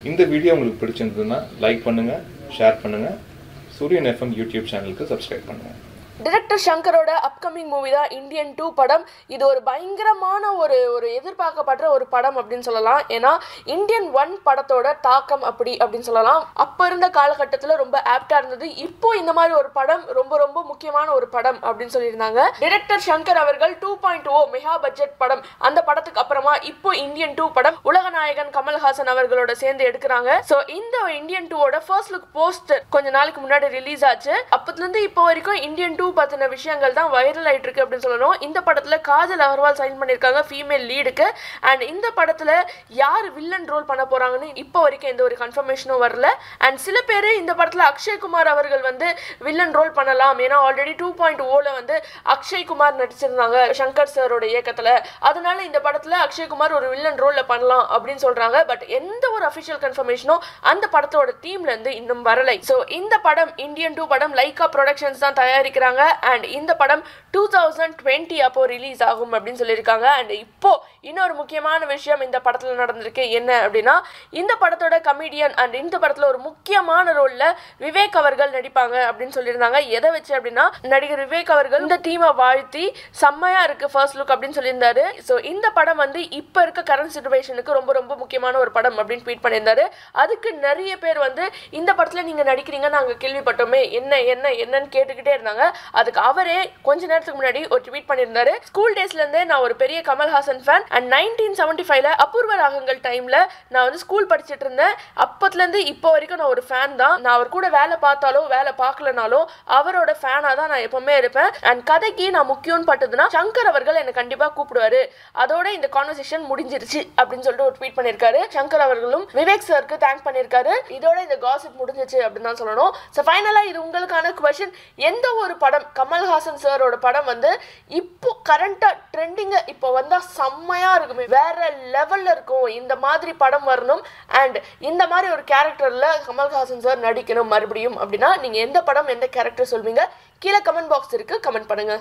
இந்த வீடியோ உங்களுக்கு பிடிச்சிருந்ததுன்னா லைக் பண்ணுங்க, ஷேர் பண்ணுங்க. சூரியன் எஃப்எம் யூடியூப் சேனலுக்கு சப்ஸ்கிரைப் பண்ணுங்க. டைரக்டர் ஷங்கரோட அப்கமிங் மூவி தான் இந்தியன் 2 படம். இது ஒரு பயங்கரமான ஒரு எதிர்பார்க்கப்படுற ஒரு படம் அப்படின்னு சொல்லலாம். ஏன்னா இந்தியன் 1 படத்தோட தாக்கம் அப்படின்னு சொல்லலாம். அப்போ இருந்த காலகட்டத்தில் ரொம்ப ஆப்டா இருந்தது. இப்போ இந்த மாதிரி ஒரு படம் ரொம்ப ரொம்ப முக்கியமான ஒரு படம் அப்படின்னு சொல்லியிருந்தாங்க. டைரக்டர் ஷங்கர் அவர்கள் 2.0 மெகா பட்ஜெட் படம், அந்த படத்துக்கு அப்புறமா இப்போ இந்தியன் 2 படம் உலக நாயகன் கமல்ஹாசன் அவர்களோட சேர்ந்து எடுக்கிறாங்க. ஸோ இந்த இந்தியன் 2ஓட ஃபர்ஸ்ட் லுக் போஸ்டர் கொஞ்ச நாளைக்கு முன்னாடி ரிலீஸ் ஆச்சு. அப்பத்துலேருந்து இப்போ வரைக்கும் இந்தியன் 2 பத்தின விஷயங்கள் தான் வைரல் ஆயிட்டு இருக்கு அப்படின்னு சொல்லணும். இந்த படத்துல காஜல் அகர்வால் சைன் பண்ணிருக்காங்க ஃபீமேல் லீடுக்கு. அண்ட் இந்த படத்துல யார் வில்லன் ரோல் பண்ண போறாங்கன்னு இப்போ வரைக்கும் எந்த ஒரு கன்ஃபர்மேஷனும் வரல. அண்ட் சில பேர் இந்த படத்துல அக்ஷய்குமார் அவர்கள் வில்லன் ரோல் பண்ணலாம், ஏன்னா ஆல்ரெடி 2.0ல அக்ஷய்குமார் நடிச்சிருந்தாங்க ஷங்கர் சாரோட இயக்கத்துல. அதனால இந்த படத்துல அக்ஷய்குமார் ஒரு வில்லன் ரோல்ல பண்ணலாம் அப்படின்னு சொல்றாங்க. பட் எந்த ஒரு அபிஷியல் கன்ஃபர்மேஷனும் அந்த படத்தோட டீம்ல இருந்து இன்னும் வரலை. ஸோ இந்த படம் இந்தியன் 2 படம் லைகா ப்ரொடக்ஷன்ஸ் தான் தயாரிக்கிறாங்க. அண்ட் இந்த படம் 2020 அப்போ ரிலீஸ் ஆகும் அப்படின்னு சொல்லியிருக்காங்க. அண்ட் இப்போ இன்னொரு முக்கியமான விஷயம் இந்த படத்துல நடந்திருக்கு. என்ன அப்படின்னா, இந்த படத்தோட கமெடியன் அண்ட் இந்த படத்துல ஒரு முக்கியமான ரோல்ல விவேக் அவர்கள் நடிப்பாங்க அப்படின்னு சொல்லியிருந்தாங்க. எதை வச்சு அப்படின்னா, நடிகர் விவேக் அவர்கள் இந்த டீமை வாழ்த்தி செம்மையா இருக்கு ஃபர்ஸ்ட் லுக் அப்படின்னு சொல்லியிருந்தாரு. ஸோ இந்த படம் இப்ப இருக்க கரண்ட் சிச்சுவேஷனுக்கு ரொம்ப ரொம்ப முக்கியமான ஒரு படம் அப்படின்னு ட்வீட் பண்ணியிருந்தாரு. அதுக்கு நிறைய பேர் இந்த படத்துல நீங்க நடிக்கிறீங்க நாங்க கேள்விப்பட்டோமே, என்னன்னு கேட்டுக்கிட்டே இருந்தாங்க. அதுக்கு அவரே கொஞ்ச நேரத்துக்கு முன்னாடி ஒரு ட்வீட் பண்ணியிருந்தாரு. ஸ்கூல் டேஸ்ல இருந்தே நான் ஒரு பெரிய கமல்ஹாசன் ஃபேன். அண்ட் 1975ல அபூர்வ ராகங்கள் டைம்ல நான் ஸ்கூல் படிச்சுட்டு இருந்தேன். அப்பத்துல இருந்து இப்போ வரைக்கும் நான் ஒரு ஃபேன் தான். நான் அவர் கூட வேலை பார்த்தாலும் வேலை பார்க்கலனாலும் அவரோட ஃபேனா தான் நான் எப்பவுமே இருப்பேன். அண்ட் கதைக்கு நான் முக்கியம்னு பட்டதுன்னா சங்கர் அவர்கள் என்னை கண்டிப்பா கூப்பிடுவாரு. அதோட இந்த கான்வர்சேஷன் முடிஞ்சிருச்சு அப்படின்னு சொல்லிட்டு ஒரு ட்வீட் பண்ணியிருக்காரு. சங்கர் அவர்களும் விவேக் சாருக்கு தேங்க் பண்ணியிருக்காரு. இதோட இந்த காசிப் முடிஞ்சிச்சு அப்படின்னு தான் சொல்லணும். ஸோ ஃபைனலா இது உங்களுக்கான குவெஸ்சன். எந்த ஒரு படம் கமல்ஹாசன் சாரோட படம் இப்போ கரண்டா ட்ரெண்டிங்க இப்போ வந்தா செம்மையா இருக்குமே, வேற லெவல்ல இருக்கும், இந்த மாதிரி படம் வரணும் அண்ட் இந்த மாதிரி ஒரு கேரக்டர்ல கமல்ஹாசன் சார் நடிக்கணும் மறுபடியும் அப்படின்னா நீங்க எந்த படம் எந்த கேரக்டர் சொல்வீங்க? கீழே கமெண்ட் பாக்ஸ் இருக்கு, கமெண்ட் பண்ணுங்க.